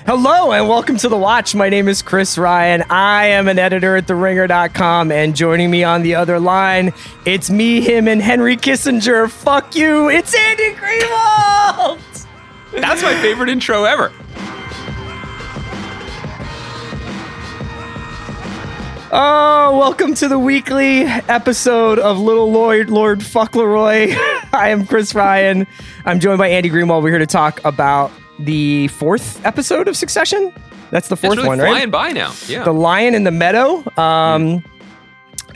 Hello and welcome to The Watch. My name is Chris Ryan. I am an editor at TheRinger.com, and joining me on the other line, it's me, him, and Henry Kissinger. Fuck you, it's Andy Greenwald! That's my favorite intro ever. Oh, welcome to the weekly episode of Little Lord Fuckleroy. I am Chris Ryan. I'm joined by Andy Greenwald. We're here to talk about the fourth episode of Succession. That's the fourth really one, right? Flying by now. Yeah. The Lion in the Meadow.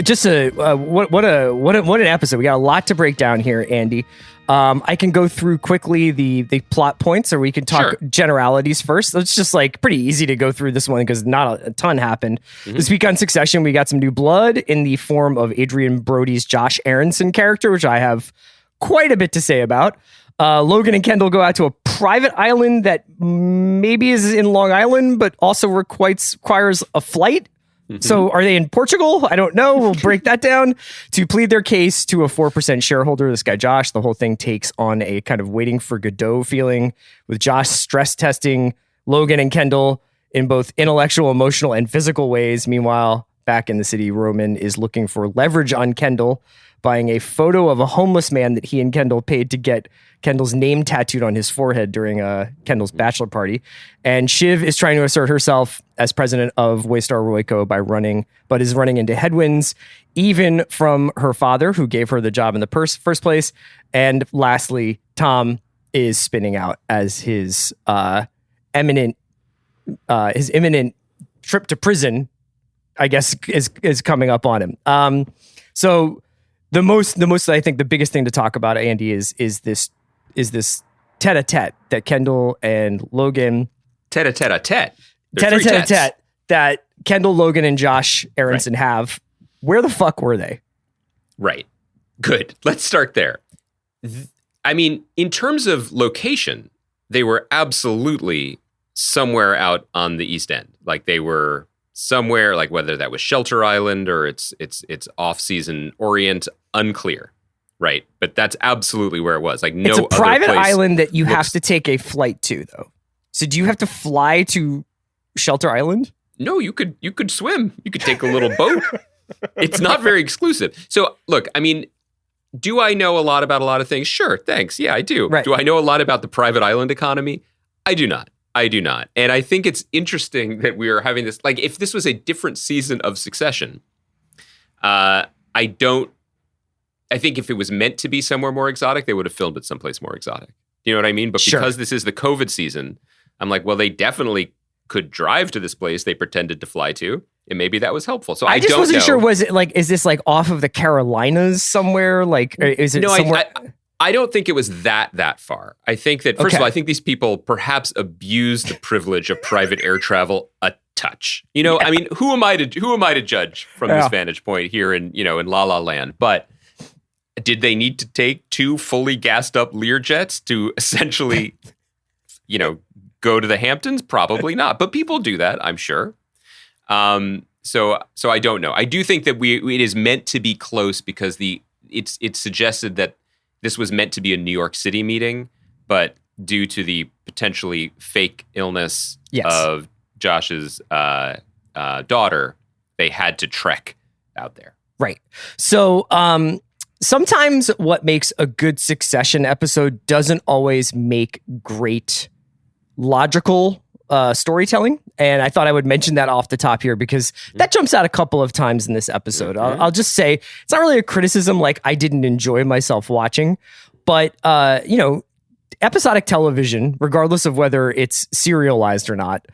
Just what an episode. We got a lot to break down here, Andy. I can go through quickly the plot points, or we can talk generalities first. It's just like pretty easy to go through this one because not a ton happened. This week on Succession, we got some new blood in the form of Adrien Brody's Josh Aronson character, which I have quite a bit to say about. Logan and Kendall go out to a private island that maybe is in Long Island, but also requires a flight. So are they in Portugal? I don't know. We'll break that down. To plead their case to a 4% shareholder, this guy Josh, the whole thing takes on a kind of waiting for Godot feeling, with Josh stress testing Logan and Kendall in both intellectual, emotional, and physical ways. Meanwhile, back in the city, Roman is looking for leverage on Kendall, buying a photo of a homeless man that he and Kendall paid to get Kendall's name tattooed on his forehead during Kendall's bachelor party. And Shiv is trying to assert herself as president of Waystar Royco but is running into headwinds, even from her father, who gave her the job in the first place. And lastly, Tom is spinning out as his imminent trip to prison, I guess, is coming up on him. So the most, I think the biggest thing to talk about, Andy, is this tete-a-tete that Kendall and Logan... Tete-a-tete-a-tete. Tete-a-tete-a-tete that Kendall, Logan, and Josh Aronson have. Where the fuck were they? Right. Good. Let's start there. I mean, in terms of location, they were absolutely somewhere out on the East End. Like, they were somewhere, like whether that was Shelter Island or it's off-season Orient, unclear. Right. But that's absolutely where it was. Like, no other place. It's a private island that you looks... have to take a flight to, though. So do you have to fly to Shelter Island? No, you could swim. You could take a little boat. It's not very exclusive. So look, I mean, do I know a lot about a lot of things? Sure. Thanks. Yeah, I do. Right. Do I know a lot about the private island economy? I do not. And I think it's interesting that we are having this, like, if this was a different season of Succession, I think if it was meant to be somewhere more exotic, they would have filmed it someplace more exotic. You know what I mean? But because this is the COVID season, I'm like, well, they definitely could drive to this place they pretended to fly to, and maybe that was helpful. So I just wasn't sure. Was it like, is this like off of the Carolinas somewhere? Like, is it somewhere? I don't think it was that far. I think that, first of all, I think these people perhaps abuse the privilege of private air travel a touch. You know, I mean, who am I to judge from this vantage point here in La La Land? But did they need to take two fully gassed up Learjets to essentially, go to the Hamptons? Probably not. But people do that, I'm sure. So I don't know. I do think that it is meant to be close because it's suggested that this was meant to be a New York City meeting, but due to the potentially fake illness of Josh's daughter, they had to trek out there. Right. So sometimes what makes a good Succession episode doesn't always make great logical storytelling. And I thought I would mention that off the top here because that jumps out a couple of times in this episode. I'll just say it's not really a criticism, like I didn't enjoy myself watching, but episodic television, regardless of whether it's serialized or not,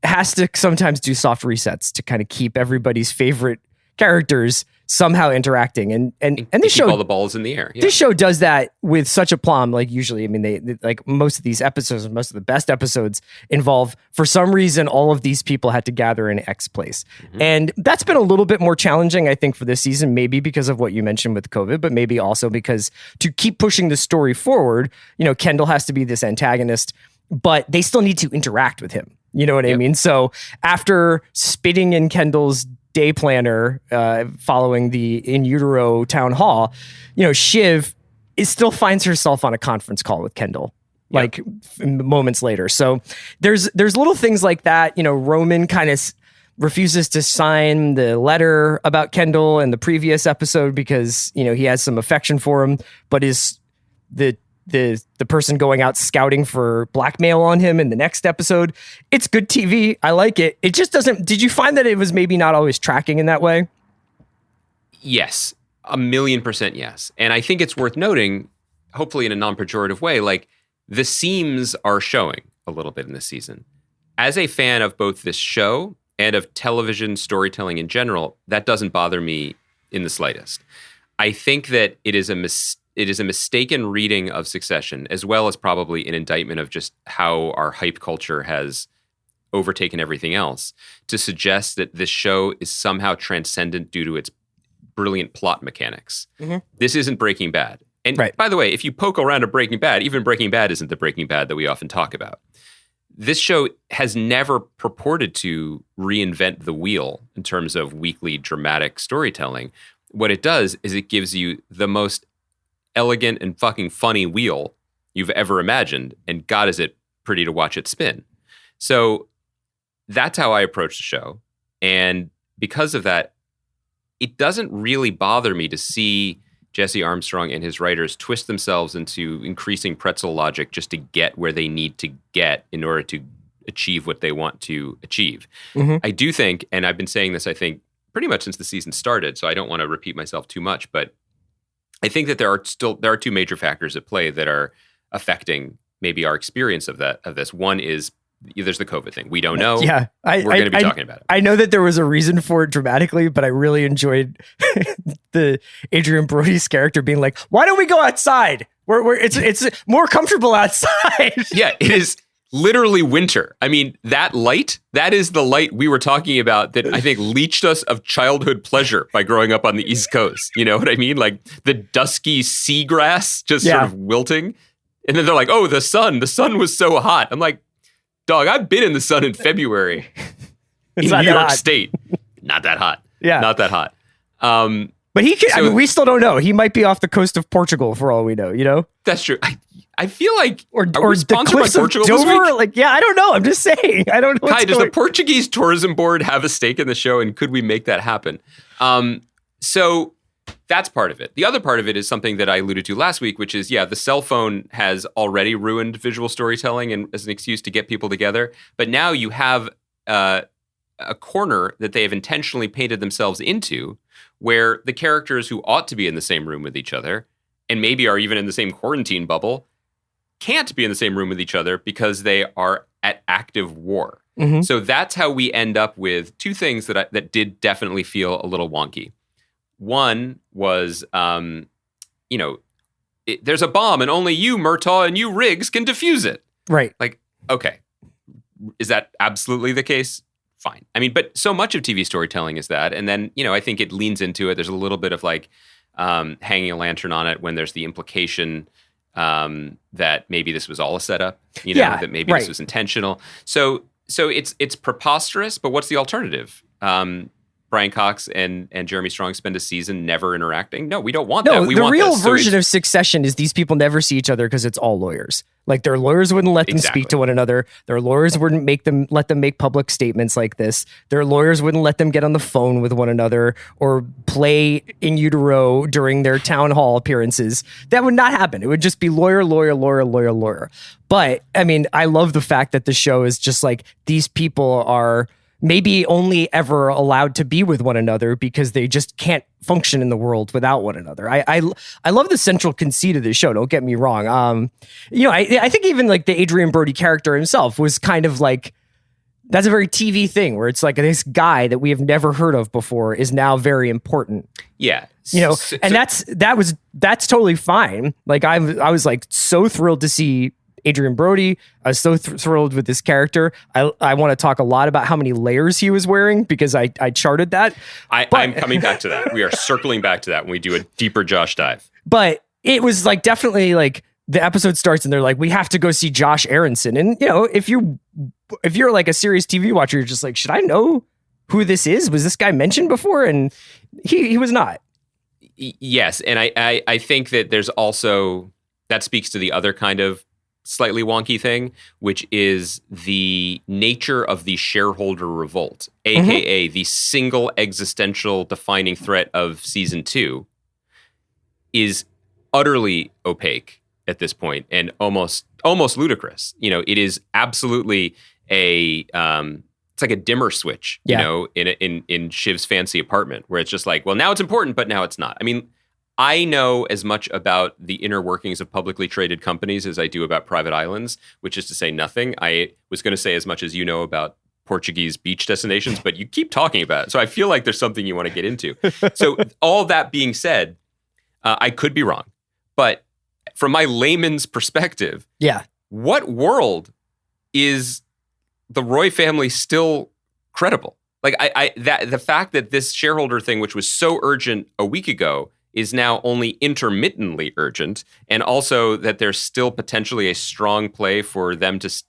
has to sometimes do soft resets to kind of keep everybody's favorite characters somehow interacting, and this show, all the balls in the air. Yeah. This show does that with such aplomb. Like usually, I mean, they like most of these episodes, and most of the best episodes involve, for some reason, all of these people had to gather in X place, and that's been a little bit more challenging, I think, for this season. Maybe because of what you mentioned with COVID, but maybe also because to keep pushing the story forward, Kendall has to be this antagonist, but they still need to interact with him. You know what I mean? So after spitting in Kendall's day planner following the in utero town hall, Shiv still finds herself on a conference call with Kendall like moments later. So there's little things like that. Roman kind of refuses to sign the letter about Kendall in the previous episode because, he has some affection for him, but is the person going out scouting for blackmail on him in the next episode. It's good TV. I like it. It just doesn't. Did you find that it was maybe not always tracking in that way? Yes, 1,000,000% yes. And I think it's worth noting, hopefully in a non-pejorative way, like the seams are showing a little bit in this season. As a fan of both this show and of television storytelling in general, that doesn't bother me in the slightest. I think that it is a mistaken reading of Succession, as well as probably an indictment of just how our hype culture has overtaken everything else, to suggest that this show is somehow transcendent due to its brilliant plot mechanics. Mm-hmm. This isn't Breaking Bad. And by the way, if you poke around at Breaking Bad, even Breaking Bad isn't the Breaking Bad that we often talk about. This show has never purported to reinvent the wheel in terms of weekly dramatic storytelling. What it does is it gives you the most elegant and fucking funny wheel you've ever imagined, and God, is it pretty to watch it spin. So that's how I approach the show. And because of that, it doesn't really bother me to see Jesse Armstrong and his writers twist themselves into increasing pretzel logic just to get where they need to get in order to achieve what they want to achieve. Mm-hmm. I do think, and I've been saying this, I think, pretty much since the season started, so I don't want to repeat myself too much, but I think that there are two major factors at play that are affecting maybe our experience of this. One is there's the COVID thing. We don't know. Yeah, we're going to be talking about it. I know that there was a reason for it dramatically, but I really enjoyed the Adrien Brody's character being like, "Why don't we go outside? It's more comfortable outside." Yeah, it is literally winter. I mean, that is the light we were talking about that I think leached us of childhood pleasure by growing up on the East Coast. You know what I mean? Like the dusky seagrass just sort of wilting. And then they're like, "Oh, the sun was so hot." I'm like, dog, I've been in the sun in February in New York State. Not that hot. Yeah. Not that hot. But he could, so, we still don't know. He might be off the coast of Portugal for all we know, That's true. I feel like, or the cliffs of Dover? Like, yeah, I don't know. I'm just saying. I don't know. Kai, does the Portuguese tourism board have a stake in the show, and could we make that happen? So that's part of it. The other part of it is something that I alluded to last week, which is, the cell phone has already ruined visual storytelling and as an excuse to get people together. But now you have a corner that they have intentionally painted themselves into where the characters who ought to be in the same room with each other and maybe are even in the same quarantine bubble can't be in the same room with each other because they are at active war. Mm-hmm. So that's how we end up with two things that did definitely feel a little wonky. One was, there's a bomb and only you, Murtaugh, and you, Riggs, can defuse it. Right. Like, okay. Is that absolutely the case? Fine. I mean, but so much of TV storytelling is that. And then, I think it leans into it. There's a little bit of like hanging a lantern on it when there's the implication that maybe this was all a setup, that maybe this was intentional. So it's preposterous, but what's the alternative? Brian Cox and Jeremy Strong spend a season never interacting? No, we don't want that. The real version of Succession is these people never see each other because it's all lawyers. Like their lawyers wouldn't let them speak to one another. Their lawyers wouldn't let them make public statements like this. Their lawyers wouldn't let them get on the phone with one another or play in utero during their town hall appearances. That would not happen. It would just be lawyer. But I mean, I love the fact that the show is just like these people are maybe only ever allowed to be with one another because they just can't function in the world without one another. I love the central conceit of the show. Don't get me wrong. I think even like the Adrien Brody character himself was kind of like, that's a very TV thing where it's like this guy that we have never heard of before is now very important. Yeah. And that's totally fine. Like I was like so thrilled to see Adrien Brody. I was so thrilled with this character. I want to talk a lot about how many layers he was wearing because I charted that. I'm coming back to that. We are circling back to that when we do a deeper Josh dive. But it was like definitely like the episode starts and they're like, we have to go see Josh Aronson. And if you're like a serious TV watcher, you're just like, should I know who this is? Was this guy mentioned before? And he was not. Yes. And I think that there's also, that speaks to the other kind of slightly wonky thing, which is the nature of the shareholder revolt, aka the single existential defining threat of season 2, is utterly opaque at this point and almost ludicrous. It is absolutely it's like a dimmer switch, in Shiv's fancy apartment, where it's just like, well, now it's important, but now it's not. I mean, I know as much about the inner workings of publicly traded companies as I do about private islands, which is to say nothing. I was going to say as much as you know about Portuguese beach destinations, but you keep talking about it. So I feel like there's something you want to get into. So all that being said, I could be wrong. But from my layman's perspective, what world is the Roy family still credible? Like the fact that this shareholder thing, which was so urgent a week ago, is now only intermittently urgent, and also that there's still potentially a strong play for them to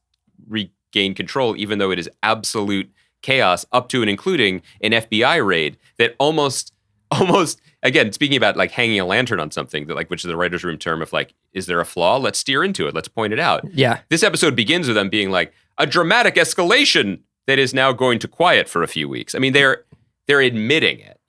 regain control, even though it is absolute chaos, up to and including an FBI raid that almost, again, speaking about like hanging a lantern on something, that which is the writer's room term of like, is there a flaw? Let's steer into it. Let's point it out. Yeah. This episode begins with them being like, a dramatic escalation that is now going to quiet for a few weeks. I mean, they're admitting it,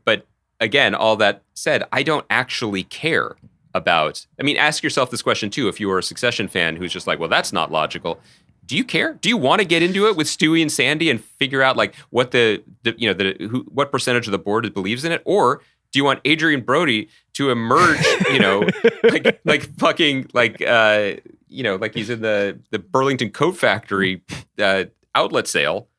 but again, all that said, I don't actually care about, ask yourself this question too, if you are a Succession fan who's just like, well, that's not logical. Do you care? Do you want to get into it with Stewie and Sandy and figure out like what what percentage of the board believes in it? Or do you want Adrien Brody to emerge, like fucking like he's in the Burlington Coat Factory outlet sale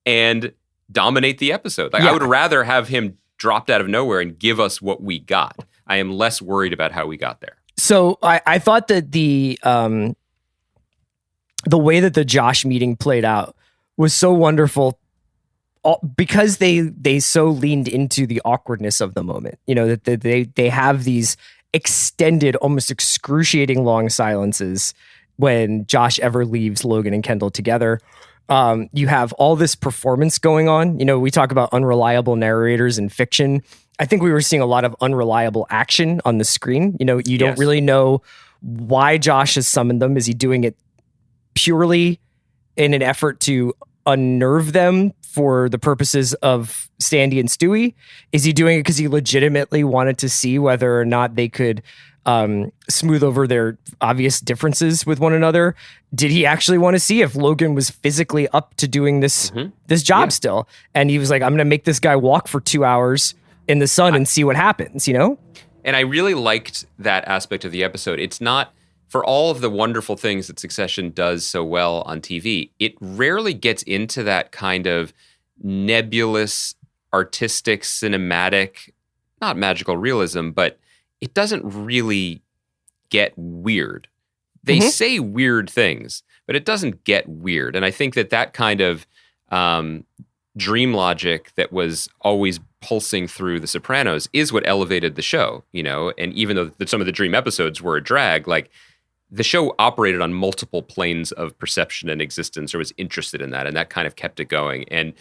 and dominate the episode? Like I would rather have him dropped out of nowhere and give us what we got. I am less worried about how we got there. So I thought that the way that the Josh meeting played out was so wonderful, because they so leaned into the awkwardness of the moment. That they have these extended, almost excruciating long silences when Josh ever leaves Logan and Kendall together. You have all this performance going on. We talk about unreliable narrators in fiction. I think we were seeing a lot of unreliable action on the screen. You don't really know why Josh has summoned them. Is he doing it purely in an effort to unnerve them for the purposes of Sandy and Stewie? Is he doing it because he legitimately wanted to see whether or not they could smooth over their obvious differences with one another? Did he actually want to see if Logan was physically up to doing this job still? And he was like, I'm going to make this guy walk for 2 hours in the sun and see what happens, And I really liked that aspect of the episode. It's not, for all of the wonderful things that Succession does so well on TV, it rarely gets into that kind of nebulous, artistic, cinematic, not magical realism, but it doesn't really get weird. They say weird things, but it doesn't get weird. And I think that kind of dream logic that was always pulsing through The Sopranos is what elevated the show, And even though some of the dream episodes were a drag, like the show operated on multiple planes of perception and existence, or was interested in that, and that kind of kept it going. And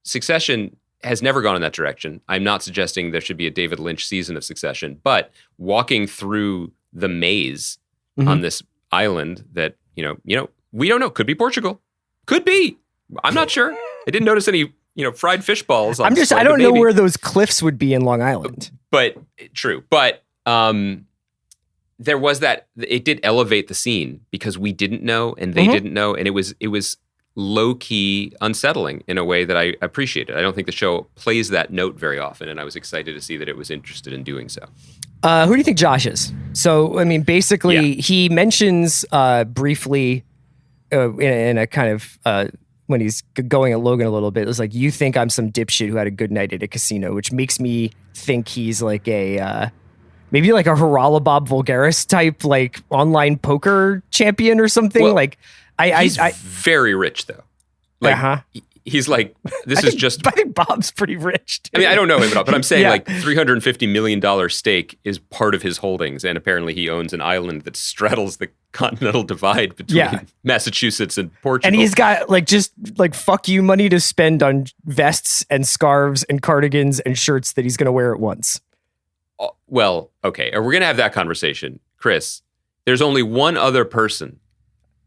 Succession has never gone in that direction. I'm not suggesting there should be a David Lynch season of Succession, but walking through the maze on this island that, we don't know. Could be Portugal. Could be. I'm not sure. I didn't notice any, fried fish balls. I don't know where those cliffs would be in Long Island. But true. But there was that, it did elevate the scene because we didn't know and they didn't know. And it was low-key unsettling in a way that I appreciated. I don't think the show plays that note very often, and I was excited to see that it was interested in doing so. Who do you think Josh is? So, basically, he mentions briefly in a kind of, when he's going at Logan a little bit, it was like, you think I'm some dipshit who had a good night at a casino, which makes me think he's like a... maybe like a Haralabob Vulgaris type, like online poker champion or something. Well, like, he's very rich though. Like, he's like, I think Bob's pretty rich too. I don't know him at all, but I'm saying like $350 million stake is part of his holdings. And apparently he owns an island that straddles the continental divide between Massachusetts and Portugal. And he's got just fuck you money to spend on vests and scarves and cardigans and shirts that he's going to wear at once. Well, okay. We're going to have that conversation. Chris, there's only one other person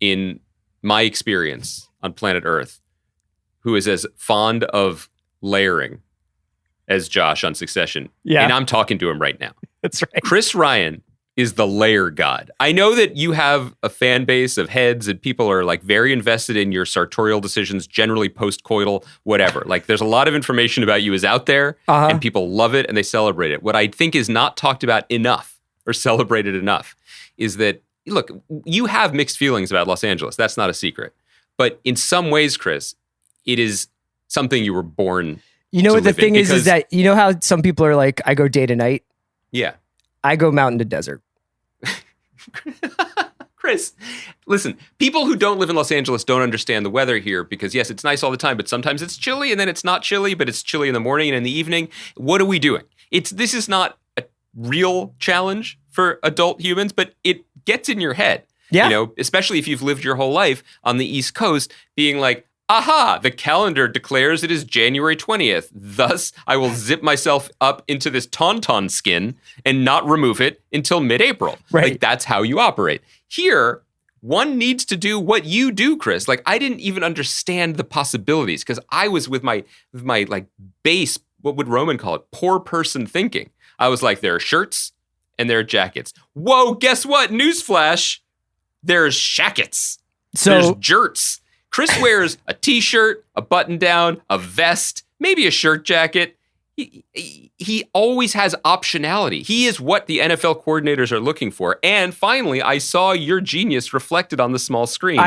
in my experience on planet Earth who is as fond of layering as Josh on Succession. Yeah. And I'm talking to him right now. That's right. Chris Ryan is the layer god. I know that you have a fan base of heads and people are like very invested in your sartorial decisions, generally post-coital, whatever. Like there's a lot of information about you is out there and people love it and they celebrate it. What I think is not talked about enough or celebrated enough is that, look, you have mixed feelings about Los Angeles. That's not a secret. But in some ways, Chris, it is something you were born. You know what the thing is that, you know how some people are like, I go day to night? Yeah. I go mountain to desert. Chris, listen, people who don't live in Los Angeles don't understand the weather here because, yes, it's nice all the time, but sometimes it's chilly and then it's not chilly, but it's chilly in the morning and in the evening. What are we doing? This is not a real challenge for adult humans, but it gets in your head. Yeah. You know, especially if you've lived your whole life on the East Coast being like, aha, the calendar declares it is January 20th. Thus, I will zip myself up into this tauntaun skin and not remove it until mid-April. Right. Like, that's how you operate. Here, one needs to do what you do, Chris. Like, I didn't even understand the possibilities because I was with my like base, what would Roman call it? Poor person thinking. I was like, there are shirts and there are jackets. Whoa, guess what? Newsflash. There's shackets. There's jerts. Chris wears a t-shirt, a button-down, a vest, maybe a shirt jacket. He always has optionality. He is what the NFL coordinators are looking for. And finally, I saw your genius reflected on the small screen.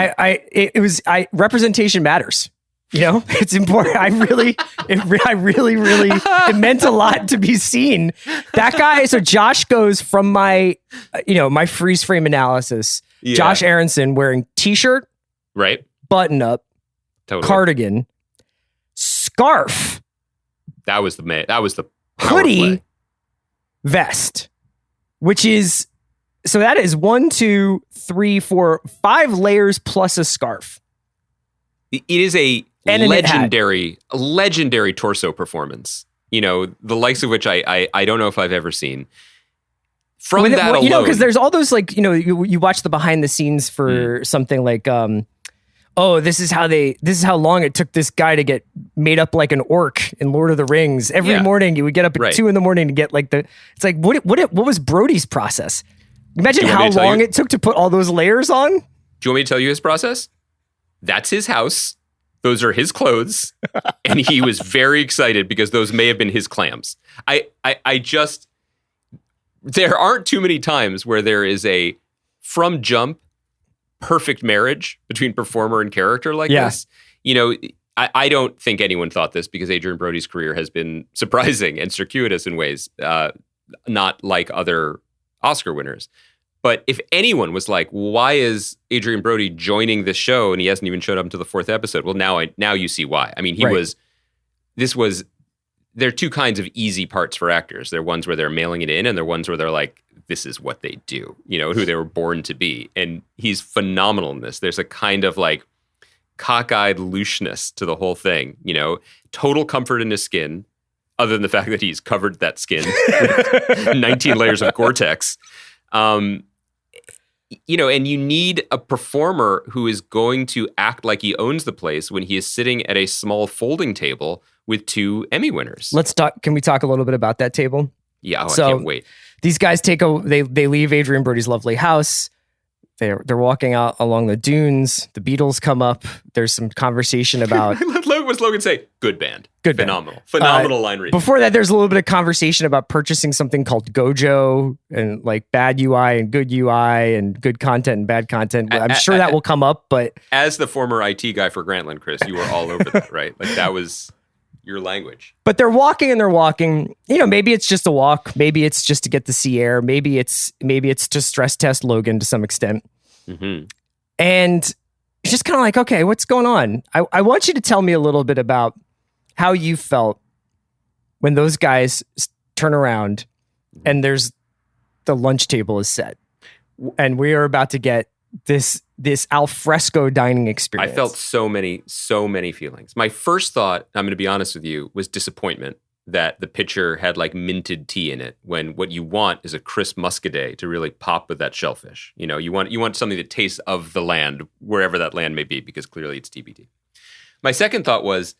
Representation matters. You know, it's important. It meant a lot to be seen. That guy. So Josh goes from my freeze frame analysis. Yeah. Josh Aronson wearing t-shirt, right? Button up, totally. Cardigan, scarf. That was the hoodie, play. Vest, which is, so that is 1, 2, 3, 4, 5 layers plus a scarf. It is a legendary torso performance. You know, the likes of which I don't know if I've ever seen. From that alone, you know, because there's all those, like, you know, you watch the behind the scenes for something like, this is how long it took this guy to get made up like an orc in Lord of the Rings. Every morning you would get up at 2 a.m. to get like it's like, what was Brody's process? Imagine how long it took to put all those layers on. Do you want me to tell you his process? That's his house. Those are his clothes. And he was very excited because those may have been his clams. There aren't too many times where there is a from jump perfect marriage between performer and character like this. You know, I don't think anyone thought this because Adrien Brody's career has been surprising and circuitous in ways not like other Oscar winners. But if anyone was like, why is Adrien Brody joining this show and he hasn't even showed up until the 4th episode? Well, now you see why. I mean, there are two kinds of easy parts for actors. There are ones where they're mailing it in and there are ones where they're like, this is what they do, you know, who they were born to be. And he's phenomenal in this. There's a kind of like cockeyed looseness to the whole thing, you know, total comfort in his skin, other than the fact that he's covered that skin with 19 layers of Gore-Tex. You know, and you need a performer who is going to act like he owns the place when he is sitting at a small folding table with 2 Emmy winners. Can we talk a little bit about that table? Yeah, I can't wait. These guys they leave Adrien Brody's lovely house. They're walking out along the dunes. The Beatles come up. There's some conversation about. What does Logan say? Good band. Phenomenal line reading. Before that, there's a little bit of conversation about purchasing something called Gojo and like bad UI and good UI and good content and bad content. I'm sure that will come up, but as the former IT guy for Grantland, Chris, you were all over that, right? Like that was your language. But they're walking. You know, maybe it's just a walk. Maybe it's just to get the sea air. Maybe it's to stress test Logan to some extent. Mm-hmm. And it's just kind of like, okay, what's going on? I want you to tell me a little bit about how you felt when those guys turn around and there's the lunch table is set and we are about to get this alfresco dining experience. I felt so many feelings. My first thought, I'm going to be honest with you, was disappointment that the pitcher had like minted tea in it, when what you want is a crisp muscadet to really pop with that shellfish. You know, you want something that tastes of the land, wherever that land may be, because clearly it's TBD. My second thought was,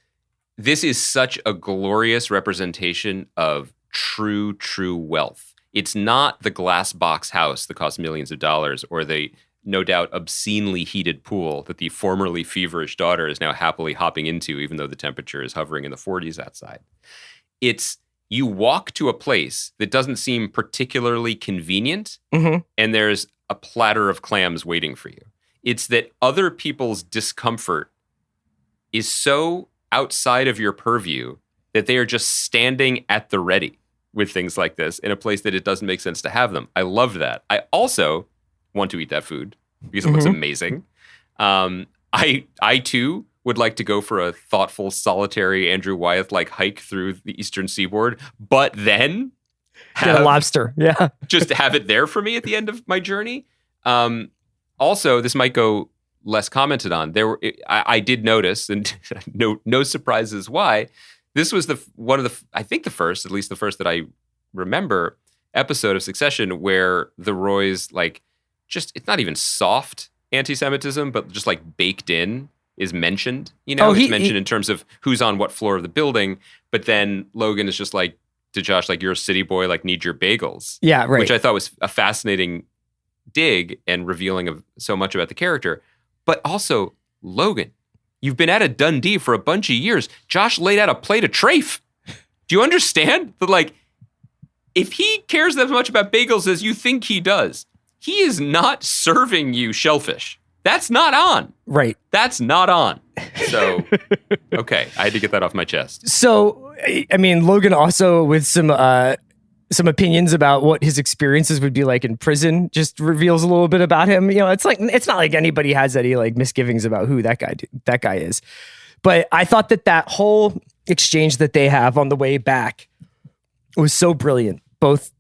this is such a glorious representation of true wealth. It's not the glass box house that costs millions of dollars, or the no doubt obscenely heated pool that the formerly feverish daughter is now happily hopping into, even though the temperature is hovering in the 40s outside. It's, you walk to a place that doesn't seem particularly convenient, and there's a platter of clams waiting for you. It's that other people's discomfort is so outside of your purview that they are just standing at the ready with things like this in a place that it doesn't make sense to have them. I love that. I also want to eat that food because it looks amazing. I too would like to go for a thoughtful, solitary Andrew Wyeth-like hike through the eastern seaboard, but then get a lobster. Yeah. Just to have it there for me at the end of my journey. Also, this might go less commented on. I did notice, and no surprises why, this was one of the, I think the first, at least the first that I remember, episode of Succession where the Roys, like, just, it's not even soft anti-Semitism, but just like baked in is mentioned. You know, it's mentioned in terms of who's on what floor of the building, but then Logan is just like, to Josh, like, you're a city boy, like, need your bagels. Yeah, right. Which I thought was a fascinating dig and revealing of so much about the character. But also, Logan, you've been at a Dundee for a bunch of years. Josh laid out a plate of trafe. Do you understand that, like, if he cares as much about bagels as you think he does, he is not serving you shellfish. That's not on. Right. That's not on. So, okay, I had to get that off my chest. So, I mean, Logan also with some opinions about what his experiences would be like in prison just reveals a little bit about him. You know, it's not like anybody has any like misgivings about who that guy is. But I thought that whole exchange that they have on the way back was so brilliant. Both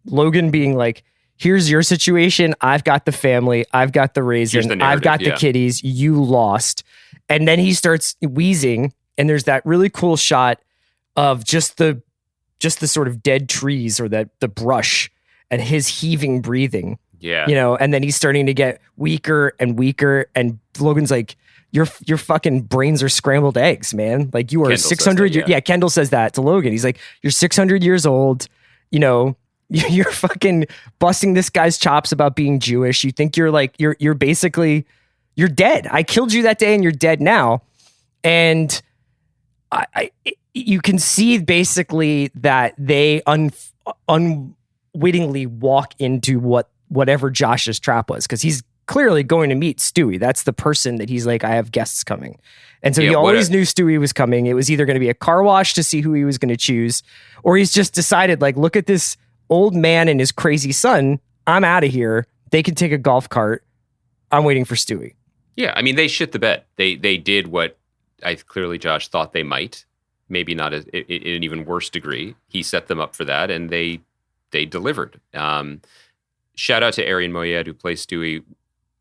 Logan being like, here's your situation. I've got the family. I've got the raisin. I've got the kiddies. You lost. And then he starts wheezing. And there's that really cool shot of just the sort of dead trees or the brush and his heaving breathing. Yeah. You know, and then he's starting to get weaker and weaker. And Logan's like, your fucking brains are scrambled eggs, man. Like, you are 600 years. Yeah, Kendall says that to Logan. He's like, you're 600 years old. You know, you're fucking busting this guy's chops about being Jewish. You think you're basically, you're dead. I killed you that day and you're dead now. And you can see basically that they unwittingly walk into whatever Josh's trap was, because he's clearly going to meet Stewie. That's the person that he's like, I have guests coming. And so he always knew Stewie was coming. It was either going to be a car wash to see who he was going to choose, or he's just decided, like, look at this old man and his crazy son. I'm out of here. They can take a golf cart. I'm waiting for Stewie. Yeah, I mean, they shit the bed. They did what clearly Josh thought they might. Maybe not in an even worse degree. He set them up for that, and they delivered. Shout out to Adrien Brody, who plays Stewie,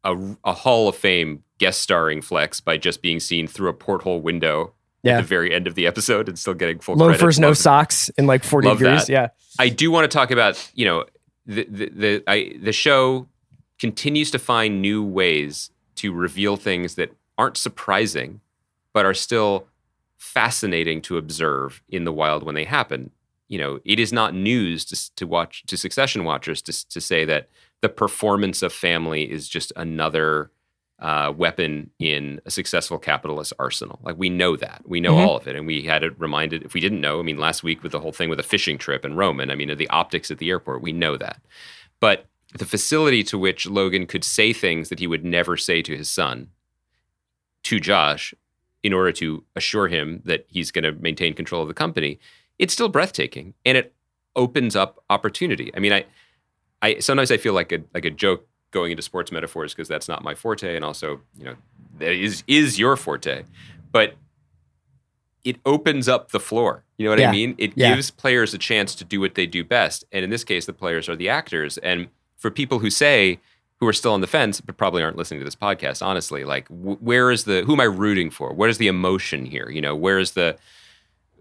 a Hall of Fame guest starring flex by just being seen through a porthole window at the very end of the episode and still getting full credit. Loafers, no socks in like 40 degrees. That. Yeah, I do want to talk about, you know, the show continues to find new ways to reveal things that aren't surprising, but are still fascinating to observe in the wild when they happen. You know, it is not news to Succession watchers to say that the performance of family is just another weapon in a successful capitalist arsenal. Like, we know that. We know all of it. And we had it reminded, if we didn't know, I mean, last week with the whole thing with a fishing trip and Roman, I mean, the optics at the airport, we know that. But the facility to which Logan could say things that he would never say to his son, to Josh, in order to assure him that he's going to maintain control of the company, it's still breathtaking. And it opens up opportunity. I mean, I sometimes I feel like a joke going into sports metaphors, because that's not my forte, and also, you know, that is your forte. But it opens up the floor. You know what I mean? It gives players a chance to do what they do best. And in this case, the players are the actors. And for people who are still on the fence, but probably aren't listening to this podcast, honestly, like, who am I rooting for? What is the emotion here? You know,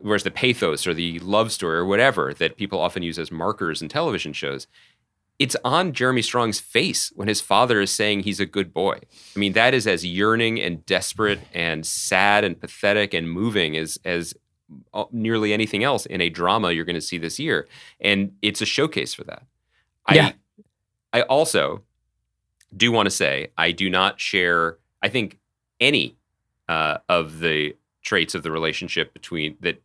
whereas the pathos or the love story or whatever that people often use as markers in television shows, it's on Jeremy Strong's face when his father is saying he's a good boy. I mean, that is as yearning and desperate and sad and pathetic and moving as nearly anything else in a drama you're going to see this year. And it's a showcase for that. Yeah. I also do want to say I do not share, I think, any of the traits of the relationship between that.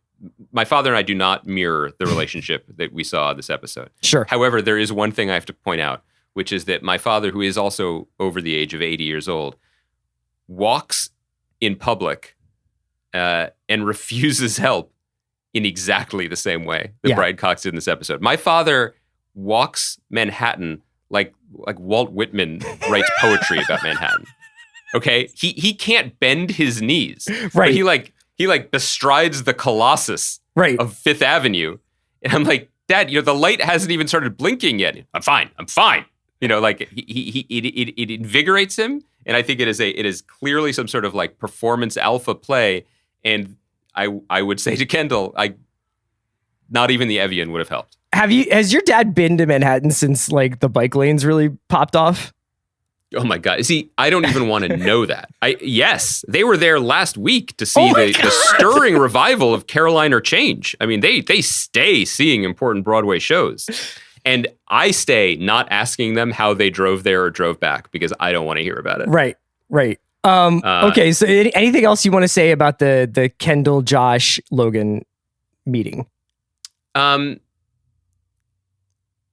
My father and I do not mirror the relationship that we saw in this episode. Sure. However, there is one thing I have to point out, which is that my father, who is also over the age of 80 years old, walks in public and refuses help in exactly the same way that Brian Cox did in this episode. My father walks Manhattan like Walt Whitman writes poetry about Manhattan. Okay? He can't bend his knees. Right. But he bestrides the Colossus of Fifth Avenue. And I'm like, Dad, the light hasn't even started blinking yet. I'm fine. It invigorates him. And I think it is clearly some sort of like performance alpha play. And I would say to Kendall, not even the Evian would have helped. Has your dad been to Manhattan since like the bike lanes really popped off? Oh my God. See, I don't even want to know that. Yes, they were there last week to see the stirring revival of Caroline or Change. I mean, they stay seeing important Broadway shows. And I stay not asking them how they drove there or drove back because I don't want to hear about it. Right. Okay, so anything else you want to say about the Kendall, Josh, Logan meeting?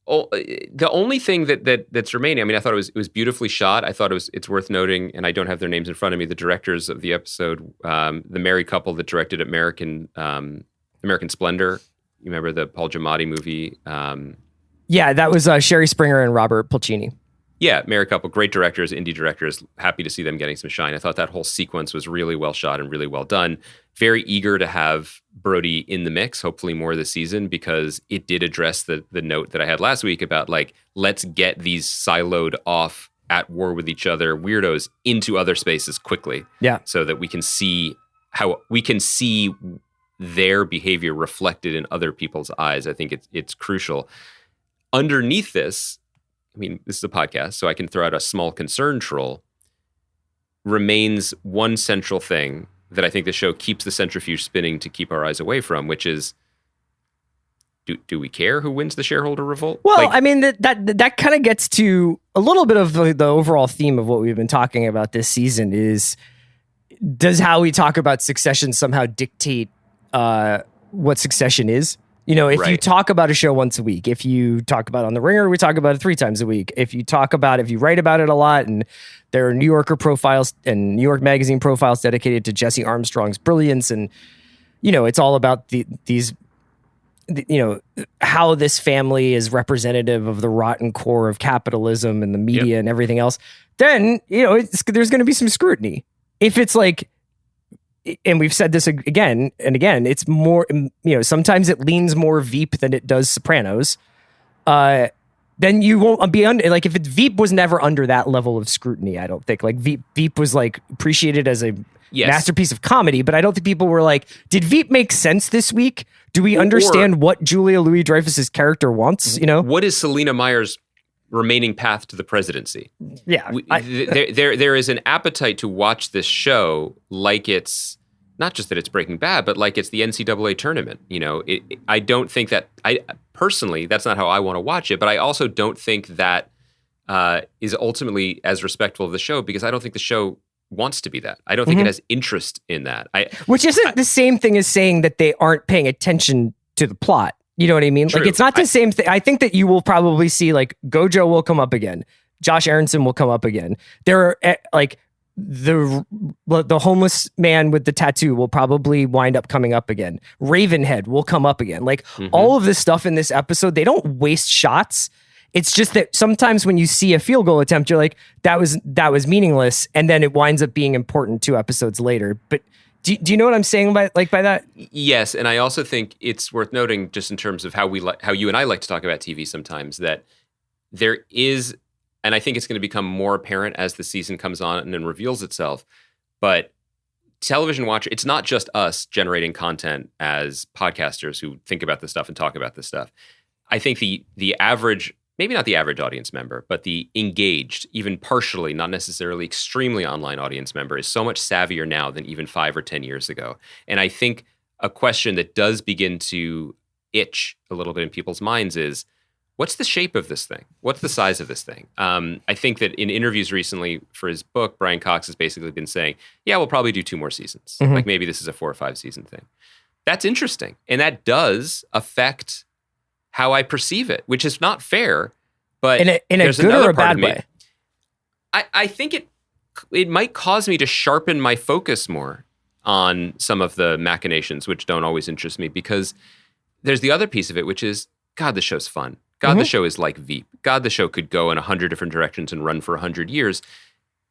The only thing that's remaining, I mean, I thought it was beautifully shot. I thought it's worth noting, and I don't have their names in front of me, the directors of the episode, the married couple that directed American Splendor. You remember the Paul Giamatti movie? Yeah, that was Sherry Springer and Robert Pulcini. Yeah, married couple, great directors, indie directors. Happy to see them getting some shine. I thought that whole sequence was really well shot and really well done. Very eager to have Brody in the mix, hopefully more this season, because it did address the note that I had last week about like, let's get these siloed off at war with each other weirdos into other spaces quickly. Yeah. So that we can see their behavior reflected in other people's eyes. I think it's crucial. Underneath this, I mean, this is a podcast, so I can throw out a small concern troll, remains one central thing that I think the show keeps the centrifuge spinning to keep our eyes away from, which is, do we care who wins the shareholder revolt? Well, I mean, that kind of gets to a little bit of the overall theme of what we've been talking about this season is, does how we talk about Succession somehow dictate what Succession is? If you talk about a show once a week, if you talk about it on The Ringer, we talk about it 3 times a week. If you write about it a lot, and there are New Yorker profiles and New York Magazine profiles dedicated to Jesse Armstrong's brilliance, and it's all about how this family is representative of the rotten core of capitalism and the media and everything else, then there's going to be some scrutiny. If it's like, and we've said this again and again, it's more, sometimes it leans more Veep than it does Sopranos. Then you won't be under, like, if Veep was never under that level of scrutiny, I don't think. Like, Veep was like appreciated as a masterpiece of comedy, but I don't think people were like, did Veep make sense this week? Do we understand what Julia Louis-Dreyfus's character wants? What is Selena Meyer's remaining path to the presidency? Yeah. There is an appetite to watch this show like it's not just that it's Breaking Bad, but like it's the NCAA tournament. I don't think that, personally, that's not how I want to watch it, but I also don't think that is ultimately as respectful of the show, because I don't think the show wants to be that. I don't think it has interest in that. Which isn't the same thing as saying that they aren't paying attention to the plot. You know what I mean? True. Like, it's not the same thing. I think that you will probably see, like, Gojo will come up again. Josh Aronson will come up again. There are, like, the homeless man with the tattoo will probably wind up coming up again. Ravenhead will come up again. Like, all of this stuff in this episode, they don't waste shots. It's just that sometimes when you see a field goal attempt, you're like, that was meaningless. And then it winds up being important 2 episodes later. But do you know what I'm saying by that? Yes, and I also think it's worth noting, just in terms of how you and I like to talk about TV sometimes, that there is, and I think it's going to become more apparent as the season comes on and then reveals itself, but television watcher, it's not just us generating content as podcasters who think about this stuff and talk about this stuff. I think the average, maybe not the average audience member, but the engaged, even partially, not necessarily extremely online audience member is so much savvier now than even 5 or 10 years ago. And I think a question that does begin to itch a little bit in people's minds is, what's the shape of this thing? What's the size of this thing? I think that in interviews recently for his book, Brian Cox has basically been saying, yeah, we'll probably do 2 more seasons. Mm-hmm. Like maybe this is a 4 or 5 season thing. That's interesting. And that does affect how I perceive it, which is not fair. But in a good or a bad way? I think it might cause me to sharpen my focus more on some of the machinations, which don't always interest me, because there's the other piece of it, which is, God, the show's fun. God, the show is like Veep. God, the show could go in 100 different directions and run for 100 years.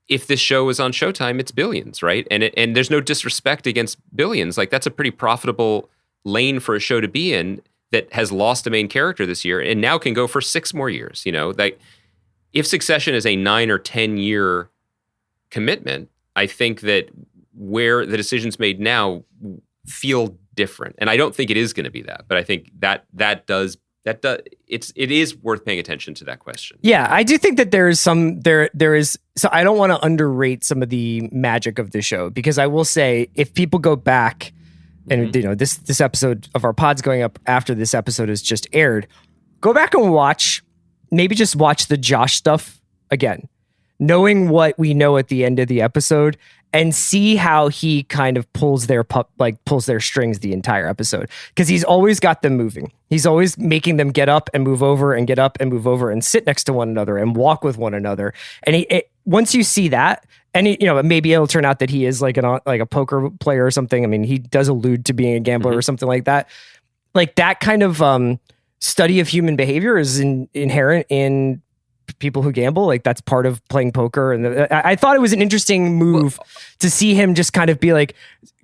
If this show is on Showtime, it's billions, right? And there's no disrespect against billions. Like, that's a pretty profitable lane for a show to be in that has lost a main character this year and now can go for 6 more years. You know, like, if Succession is a 9 or 10 year commitment, I think that where the decisions made now feel different. And I don't think it is going to be that, but I think that it is worth paying attention to that question. Yeah, I do think that there is so I don't want to underrate some of the magic of the show, because I will say, if people go back and you know, this episode of our pod's going up after this episode has just aired, go back and maybe just watch the Josh stuff again, knowing what we know at the end of the episode, and see how he kind of pulls their strings the entire episode. Because he's always got them moving. He's always making them get up and move over and get up and move over and sit next to one another and walk with one another. And once you see that, and you know, maybe it'll turn out that he is like a poker player or something. I mean, he does allude to being a gambler or something like that. Like, that kind of study of human behavior is inherent in people who gamble. Like, that's part of playing poker. And I thought it was an interesting move to see him just kind of be like,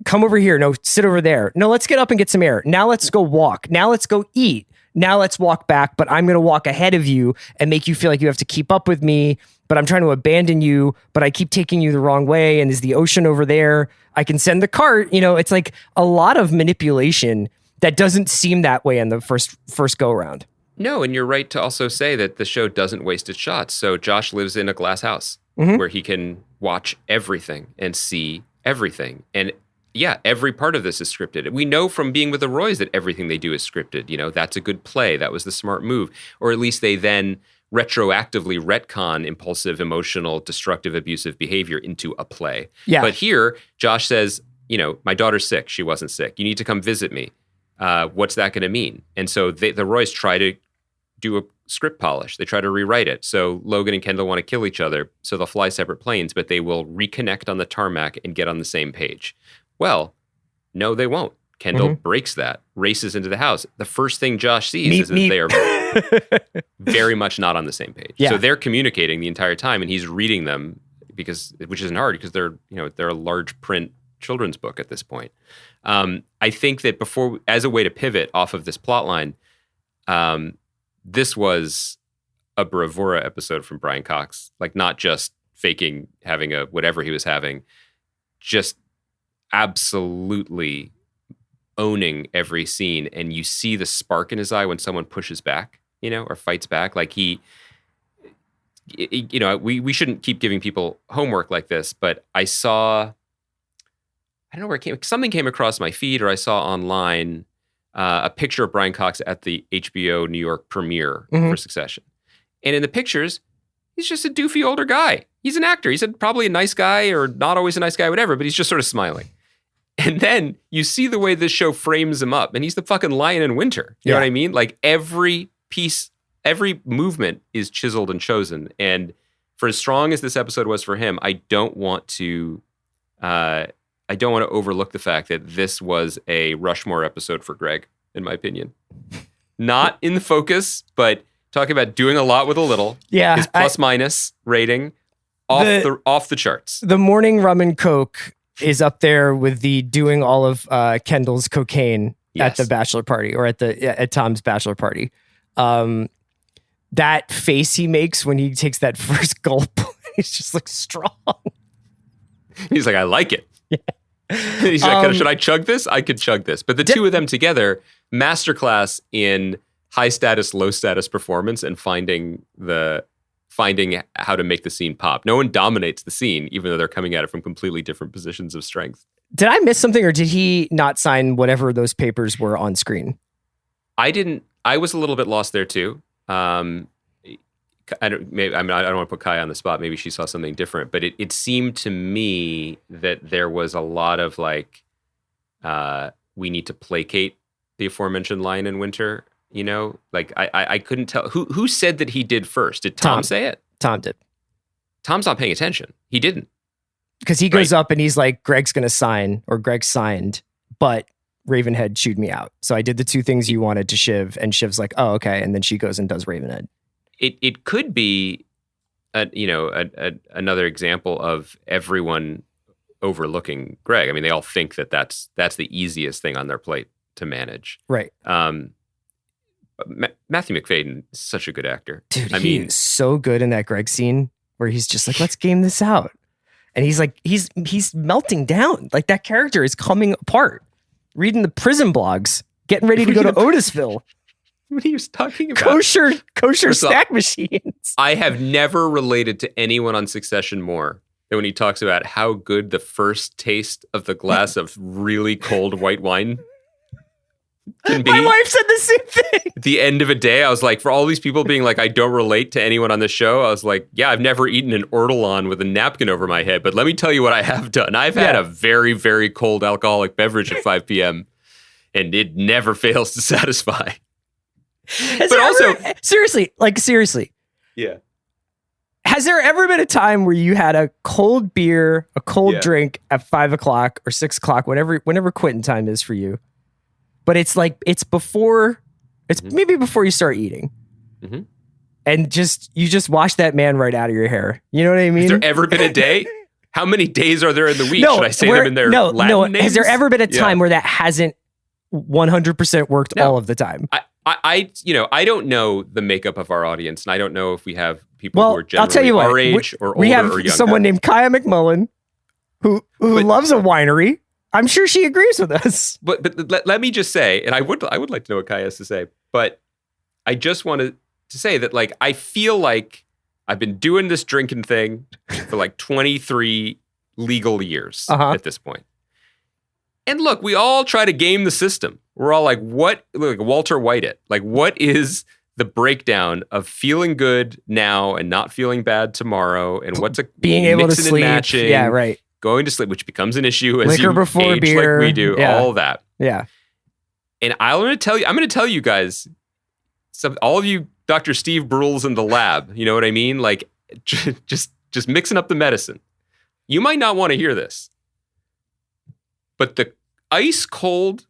come over here. No, sit over there. No, let's get up and get some air. Now let's go walk. Now let's go eat. Now let's walk back, but I'm going to walk ahead of you and make you feel like you have to keep up with me, but I'm trying to abandon you, but I keep taking you the wrong way. And is the ocean over there? I can send the cart. You know, it's like a lot of manipulation that doesn't seem that way in the first go around. No, and you're right to also say that the show doesn't waste its shots. So Josh lives in a glass house where he can watch everything and see everything. And yeah, every part of this is scripted. We know from being with the Roys that everything they do is scripted. You know, that's a good play. That was the smart move. Or at least they then retroactively retcon impulsive, emotional, destructive, abusive behavior into a play. Yeah. But here, Josh says, you know, my daughter's sick. She wasn't sick. You need to come visit me. What's that going to mean? And so the Roys try to do a script polish. They try to rewrite it. So Logan and Kendall want to kill each other, so they'll fly separate planes, but they will reconnect on the tarmac and get on the same page. Well, no, they won't. Kendall breaks that, races into the house. The first thing Josh sees is that they are very much not on the same page. Yeah. So they're communicating the entire time, and he's reading them, which isn't hard because they're a large print children's book at this point. I think that as a way to pivot off of this plot line, this was a bravura episode from Brian Cox, like not just faking having whatever he was having, just absolutely owning every scene. And you see the spark in his eye when someone pushes back, you know, or fights back. Like we shouldn't keep giving people homework like this, but I don't know where something came across my feed, or I saw online a picture of Brian Cox at the HBO New York premiere for Succession. And in the pictures, he's just a doofy older guy. He's an actor. He's probably a nice guy, or not always a nice guy, whatever, but he's just sort of smiling. And then you see the way this show frames him up, and he's the fucking lion in winter. You know what I mean? Like, every piece, every movement is chiseled and chosen. And for as strong as this episode was for him, I don't want to overlook the fact that this was a Rushmore episode for Greg, in my opinion. Not in the focus, but talking about doing a lot with a little. Yeah, his plus-minus rating off the charts. The morning rum and coke is up there with the doing all of Kendall's cocaine at the bachelor party, or at Tom's bachelor party. That face he makes when he takes that first gulp, he's just like strong. He's like, I like it. Yeah. He's like, should I chug this? I could chug this. But the two of them together, masterclass in high status, low status performance and finding how to make the scene pop. No one dominates the scene, even though they're coming at it from completely different positions of strength. Did I miss something, or did he not sign whatever those papers were on screen? I didn't. I was a little bit lost there too. I don't want to put Kaya on the spot. Maybe she saw something different, but it seemed to me that there was a lot of like, we need to placate the aforementioned lion in winter. You know, like I couldn't tell who said that he did first. Did Tom say it? Tom did. Tom's not paying attention. He didn't. Because he goes up and he's like, Greg's going to sign, or Greg signed, but Ravenhead chewed me out. So I did the two things you wanted to Shiv, and Shiv's like, oh, okay. And then she goes and does Ravenhead. It could be, another example of everyone overlooking Greg. I mean, they all think that that's the easiest thing on their plate to manage. Right. Matthew Macfadyen is such a good actor. Dude, he's so good in that Greg scene where he's just like, let's game this out. And he's like, he's melting down. Like that character is coming apart. Reading the prison blogs, getting ready to go to Otisville. What are you talking about? Kosher snack machines. I have never related to anyone on Succession more than when he talks about how good the first taste of the glass of really cold white wine can be. My wife said the same thing. At the end of a day, I was like, for all these people being like, I don't relate to anyone on the show, I was like, yeah, I've never eaten an ortolan with a napkin over my head, but let me tell you what I have done. I've had a very, very cold alcoholic beverage at 5 p.m., and it never fails to satisfy. But also, seriously. Yeah. Has there ever been a time where you had a cold beer, a cold drink at 5 o'clock or 6 o'clock, whenever quitting time is for you? But it's like, it's maybe before you start eating. Mm-hmm. And you just wash that man right out of your hair. You know what I mean? Has there ever been a day? How many days are there in the week? Should I say them in their Latin names? Has there ever been a time where that hasn't 100% worked all of the time? I don't know the makeup of our audience, and I don't know if we have people who are generally I'll tell you our age or older we have or younger. Someone named Kaya McMullen who loves a winery. I'm sure she agrees with us. But let me just say, and I would like to know what Kaya has to say, but I just wanted to say that like I feel like I've been doing this drinking thing for like 23 legal years at this point. And look, we all try to game the system. We're all like, Walter White it. Like, what is the breakdown of feeling good now and not feeling bad tomorrow? And what's being able to sleep? And matching, yeah, right. Going to sleep, which becomes an issue as liquor you before age beer, like we do, all that. Yeah. And I'm going to tell you guys, all of you Dr. Steve Brules in the lab, you know what I mean? Like, just mixing up the medicine. You might not want to hear this, but the ice cold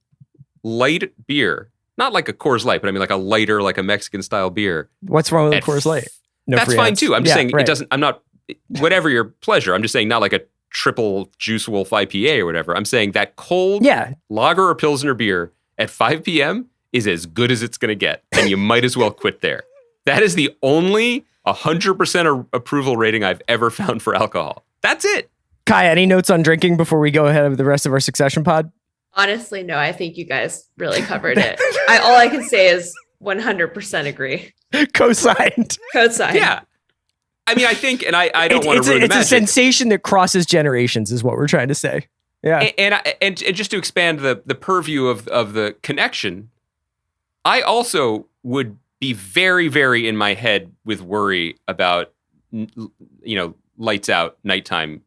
light beer, not like a Coors Light, but I mean like a lighter, like a Mexican style beer. What's wrong with a Coors Light? No, that's fine too. I'm just saying right. It doesn't, I'm not, whatever your pleasure. I'm just saying not like a triple Juice Wolf IPA or whatever. I'm saying that cold lager or Pilsner beer at 5 p.m. is as good as it's going to get. And you might as well quit there. That is the only 100% approval rating I've ever found for alcohol. That's it. Kai, any notes on drinking before we go ahead of the rest of our Succession pod? Honestly, no. I think you guys really covered it. All I can say is 100% agree. Co-signed. Yeah. I mean, I think, and I don't want to ruin the magic. It's a sensation that crosses generations is what we're trying to say. Yeah. And just to expand the purview of the connection, I also would be very, very in my head with worry about, lights out, nighttime.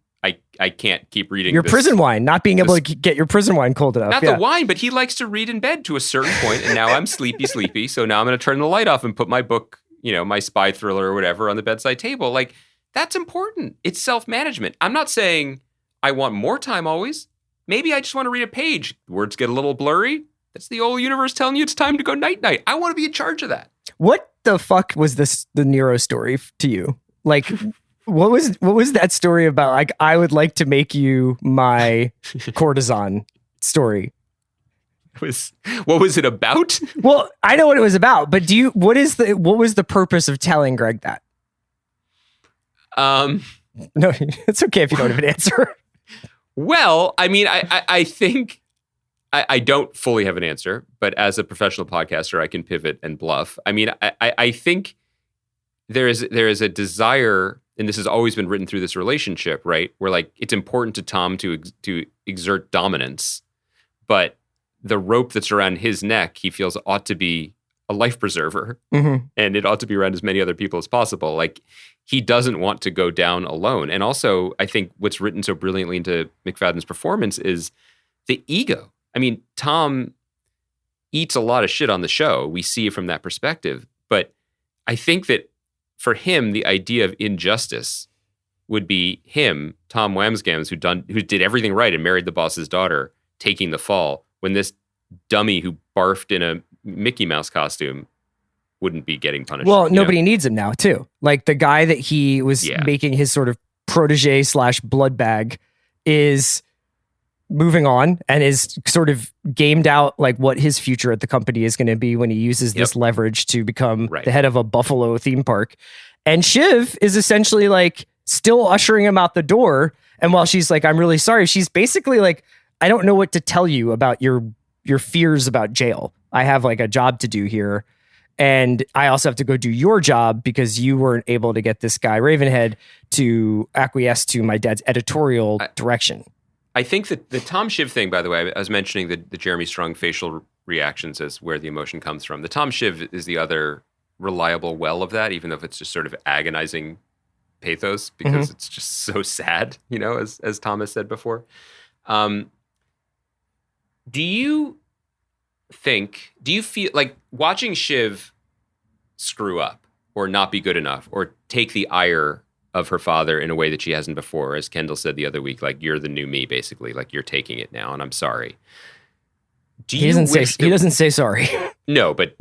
I can't keep reading your prison wine, not being able to get your prison wine cold enough. Not the wine, but he likes to read in bed to a certain point, and now I'm sleepy. So now I'm going to turn the light off and put my book, my spy thriller or whatever on the bedside table. Like, that's important. It's self-management. I'm not saying I want more time always. Maybe I just want to read a page. Words get a little blurry. That's the old universe telling you it's time to go night-night. I want to be in charge of that. What the fuck was the Nero story to you? Like, what was that story about? Like, I would like to make you my courtesan story. What was it about? Well, I know what it was about, but what was the purpose of telling Greg that? No, it's okay if you don't have an answer. Well, I mean, I think I don't fully have an answer, but as a professional podcaster, I can pivot and bluff. I mean, I think there is a desire, and this has always been written through this relationship, right? Where like it's important to Tom to exert dominance, but the rope that's around his neck, he feels ought to be a life preserver, and it ought to be around as many other people as possible. Like he doesn't want to go down alone. And also, I think what's written so brilliantly into Macfadyen's performance is the ego. I mean, Tom eats a lot of shit on the show. We see it from that perspective. But I think that for him, the idea of injustice would be him, Tom Wamsgams, who did everything right and married the boss's daughter, taking the fall, when this dummy who barfed in a Mickey Mouse costume wouldn't be getting punished. Well, nobody needs him now, too. Like the guy that he was making his sort of protege / blood bag is moving on and is sort of gamed out like what his future at the company is going to be when he uses this leverage to become the head of a Buffalo theme park. And Shiv is essentially like still ushering him out the door. And while she's like, I'm really sorry, she's basically like, I don't know what to tell you about your fears about jail. I have like a job to do here. And I also have to go do your job because you weren't able to get this guy Ravenhead to acquiesce to my dad's editorial direction. I think that the Tom Shiv thing, by the way, I was mentioning the Jeremy Strong facial reactions as where the emotion comes from. The Tom Shiv is the other reliable well of that, even though it's just sort of agonizing pathos because it's just so sad, as Tom has said before. Do you feel like watching Shiv screw up or not be good enough or take the ire of her father in a way that she hasn't before, as Kendall said the other week, like you're the new me, basically, like you're taking it now and I'm sorry. He doesn't say sorry. No, but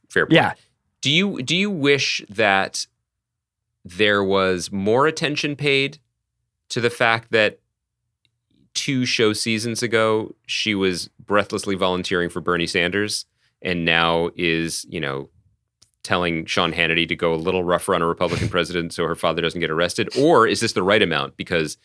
fair point. Yeah. Do you wish that there was more attention paid to the fact that 2 show seasons ago, she was breathlessly volunteering for Bernie Sanders and now is, telling Sean Hannity to go a little rougher on a Republican president so her father doesn't get arrested? Or is this the right amount because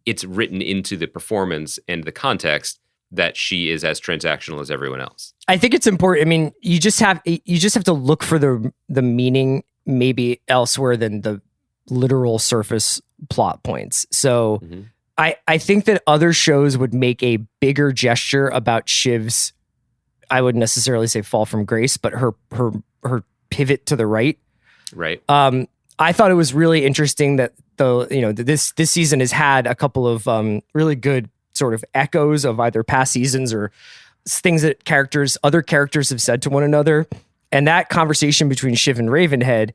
it's written into the performance and the context that she is as transactional as everyone else? I think it's important. I mean, you just have to look for the meaning maybe elsewhere than the literal surface plot points. So I think that other shows would make a bigger gesture about Shiv's, I wouldn't necessarily say fall from grace, but her pivot to the right. Right. I thought it was really interesting that this season has had a couple of really good sort of echoes of either past seasons or things that other characters have said to one another. And that conversation between Shiv and Ravenhead,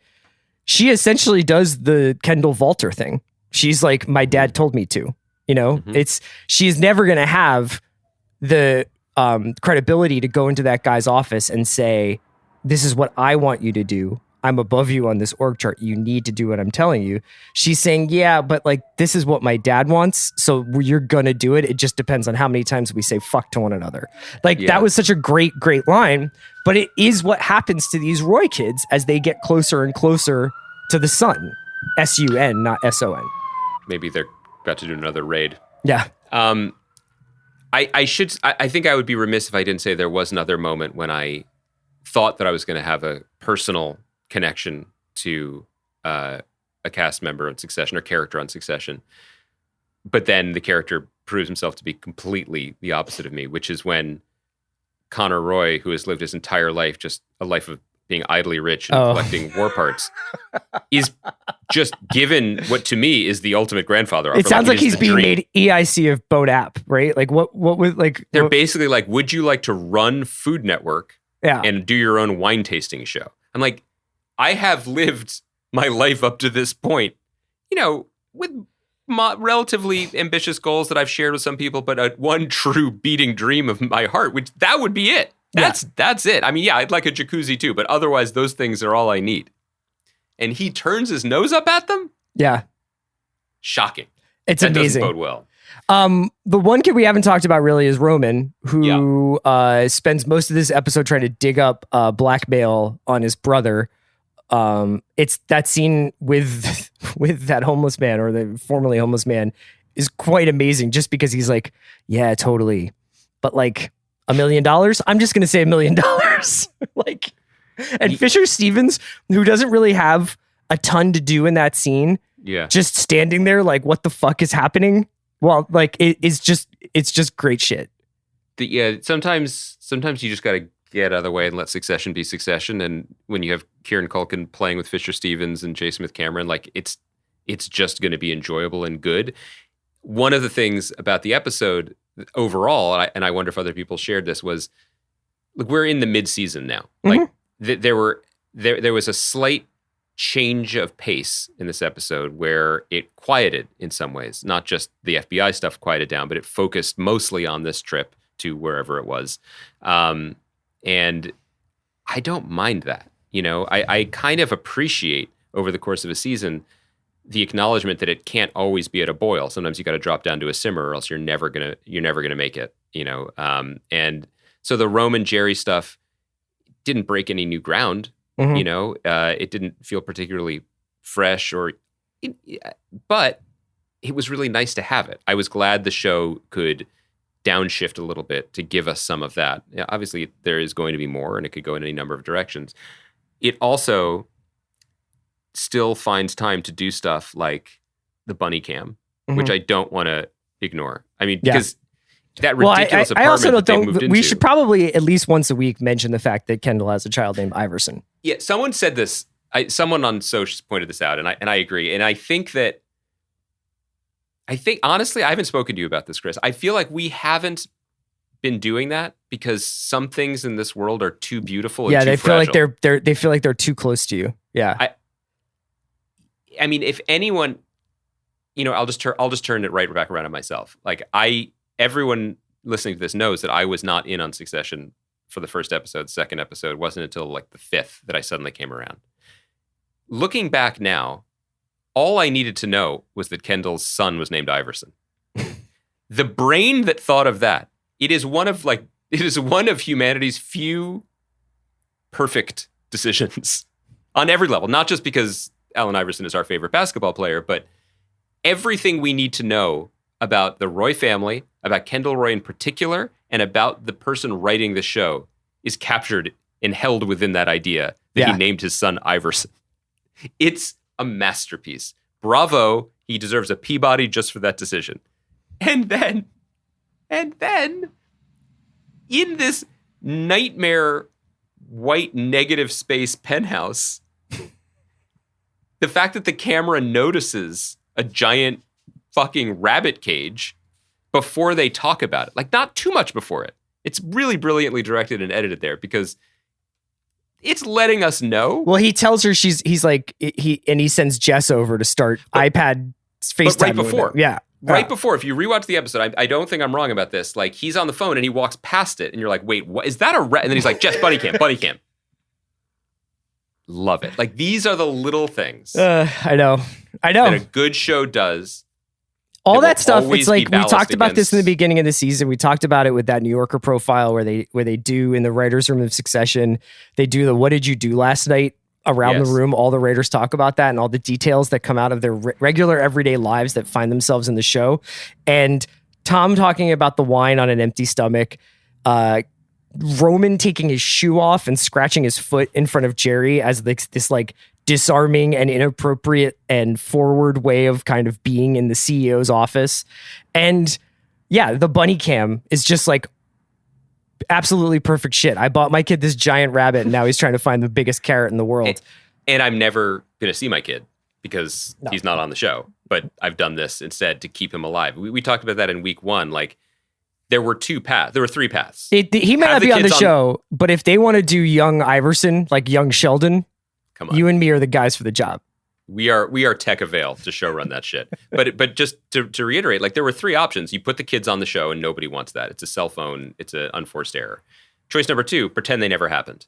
she essentially does the Kendall Walter thing. She's like, my dad told me to. She's never going to have the credibility to go into that guy's office and say, this is what I want you to do. I'm above you on this org chart. You need to do what I'm telling you. She's saying, yeah, but like, this is what my dad wants. So you're going to do it. It just depends on how many times we say fuck to one another. That was such a great line, but it is what happens to these Roy kids as they get closer and closer to the sun. S-U-N, not S-O-N. Maybe they're about to do another raid. Yeah. I think I would be remiss if I didn't say there was another moment when I thought that I was going to have a personal connection to a cast member on Succession or character on Succession. But then the character proves himself to be completely the opposite of me, which is when Connor Roy, who has lived his entire life, just a life of being idly rich and collecting war parts, is just given what to me is the ultimate grandfather offer. It sounds like he's being made EIC of Boat App, right? Like what was like... They're basically like, would you like to run Food Network and do your own wine tasting show? I'm like, I have lived my life up to this point, with relatively ambitious goals that I've shared with some people, but one true beating dream of my heart, which that would be it. That's it. I mean, I'd like a jacuzzi too, but otherwise those things are all I need. And he turns his nose up at them? Yeah. Shocking. It's amazing. That doesn't bode well. The one kid we haven't talked about really is Roman, who spends most of this episode trying to dig up blackmail on his brother. It's that scene with that homeless man or the formerly homeless man is quite amazing just because he's like, yeah, totally. But like $1 million, I'm just going to say $1 million. Like, and Fisher Stevens, who doesn't really have a ton to do in that scene. Yeah. Just standing there like, what the fuck is happening? Well, like it's just great shit. Sometimes you just got to get out of the way and let Succession be Succession. And when you have Kieran Culkin playing with Fisher Stevens and J. Smith Cameron, like it's just going to be enjoyable and good. One of the things about the episode overall, and I wonder if other people shared this, was, look, we're in the mid-season now. Mm-hmm. Like there was a slight change of pace in this episode where it quieted in some ways. Not just the FBI stuff quieted down, but it focused mostly on this trip to wherever it was. And I don't mind that. I kind of appreciate over the course of a season the acknowledgement that it can't always be at a boil. Sometimes you got to drop down to a simmer, or else you're never gonna make it. And so the Rome and Jerry stuff didn't break any new ground. Mm-hmm. It didn't feel particularly fresh, but it was really nice to have it. I was glad the show could downshift a little bit to give us some of that. Obviously, there is going to be more, and it could go in any number of directions. It also still finds time to do stuff like the bunny cam, mm-hmm. which I don't want to ignore. I mean, because that ridiculous I also apartment that they moved into. We should probably at least once a week mention the fact that Kendall has a child named Iverson. Yeah, someone said this. Someone on socials pointed this out, and I agree. And I think honestly, I haven't spoken to you about this, Chris. I feel like we haven't been doing that because some things in this world are too beautiful. And too fragile. They feel like they're too close to you. Yeah. I mean, if anyone, I'll just turn it right back around on myself. Like everyone listening to this knows that I was not in on Succession for the first episode. Second episode wasn't until like the fifth that I suddenly came around. Looking back now, all I needed to know was that Kendall's son was named Iverson. The brain that thought of that, it is one of humanity's few perfect decisions on every level. Not just because Allen Iverson is our favorite basketball player, but everything we need to know about the Roy family, about Kendall Roy in particular, and about the person writing the show is captured and held within that idea that he named his son Iverson. It's a masterpiece. Bravo. He deserves a Peabody just for that decision. And then in this nightmare white negative space penthouse, the fact that the camera notices a giant fucking rabbit cage before they talk about it, like not too much before it. It's really brilliantly directed and edited there because it's letting us know. Well, he tells her he's like, he sends Jess over to start iPad FaceTime. But right before. Yeah. Right before, if you rewatch the episode, I don't think I'm wrong about this. Like he's on the phone and he walks past it and you're like, wait, what is that and then he's like, Jess, buddy cam. Love it. Like these are the little things. I know. That a good show does. All that stuff. It's like we talked about this in the beginning of the season. We talked about it with that New Yorker profile where they do in the writers' room of Succession. They do the "What did you do last night?" around the room. All the writers talk about that and all the details that come out of their regular everyday lives that find themselves in the show. And Tom talking about the wine on an empty stomach. Roman taking his shoe off and scratching his foot in front of Jerry as this like disarming and inappropriate and forward way of kind of being in the CEO's office. And yeah, the bunny cam is just like absolutely perfect shit. I bought my kid this giant rabbit and now he's trying to find the biggest carrot in the world. And I'm never going to see my kid because he's not on the show, but I've done this instead to keep him alive. We talked about that in week 1. Like, there were 3 paths. He may not be on the show, but if they want to do young Iverson, like young Sheldon, come on. You and me are the guys for the job. We are tech avail to show run that shit. But just to reiterate, like there were 3 options. You put the kids on the show and nobody wants that. It's a cell phone. It's an unforced error. Choice number 2, pretend they never happened.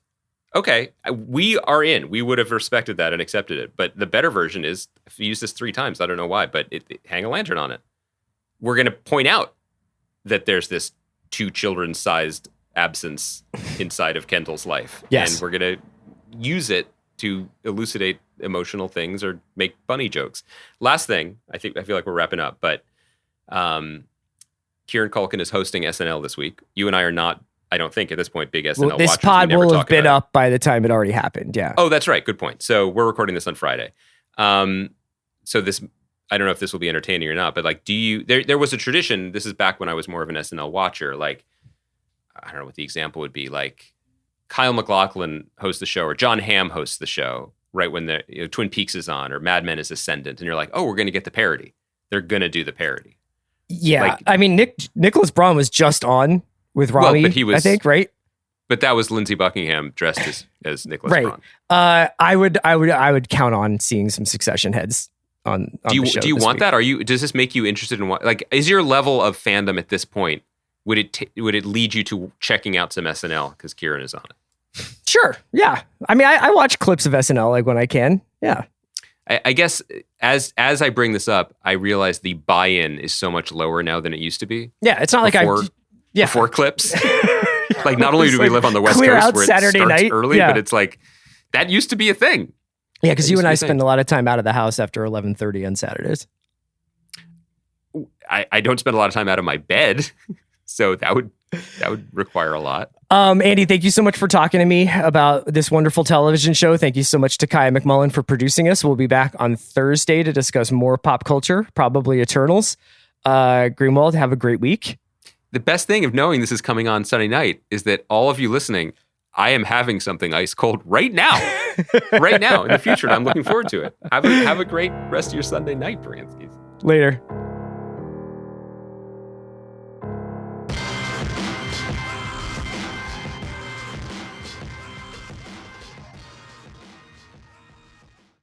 Okay, we are in. We would have respected that and accepted it. But the better version is, if you use this 3 times, I don't know why, but hang a lantern on it. We're going to point out that there's this 2 children-sized absence inside of Kendall's life. Yes. And we're going to use it to elucidate emotional things or make bunny jokes. Last thing, I feel like we're wrapping up, but Kieran Culkin is hosting SNL this week. You and I are not, I don't think at this point, big SNL watchers. This pod will have been up by the time it already happened. Yeah. Oh, that's right. Good point. So we're recording this on Friday. So this, I don't know if this will be entertaining or not, but like, there was a tradition. This is back when I was more of an SNL watcher. Like, I don't know what the example would be. Like Kyle MacLachlan hosts the show or John Hamm hosts the show right when the Twin Peaks is on or Mad Men is ascendant. And you're like, oh, we're going to get the parody. They're going to do the parody. Yeah, like, I mean, Nicholas Braun was just on with Rami, but he was, I think, right? But that was Lindsey Buckingham dressed as Nicholas right. Braun. I would count on seeing some Succession heads on do you the show do you want week. that? Does this make you interested in what? Like, is your level of fandom at this point? Would it lead you to checking out some SNL because Kieran is on it? Sure. Yeah. I mean, I watch clips of SNL like when I can. Yeah. I guess as I bring this up, I realize the buy-in is so much lower now than it used to be. Yeah, it's not before clips. Like, not only do we live on the West Coast where Saturday it starts night early, but it's like that used to be a thing. Yeah, because you and I spend a lot of time out of the house after 11:30 on Saturdays. I don't spend a lot of time out of my bed, so that would require a lot. Andy, thank you so much for talking to me about this wonderful television show. Thank you so much to Kaya McMullen for producing us. We'll be back on Thursday to discuss more pop culture, probably Eternals. Greenwald, have a great week. The best thing of knowing this is coming on Sunday night is that all of you listening, I am having something ice cold right now, right now in the future. And I'm looking forward to it. Have a great rest of your Sunday night, Bransky's. Later.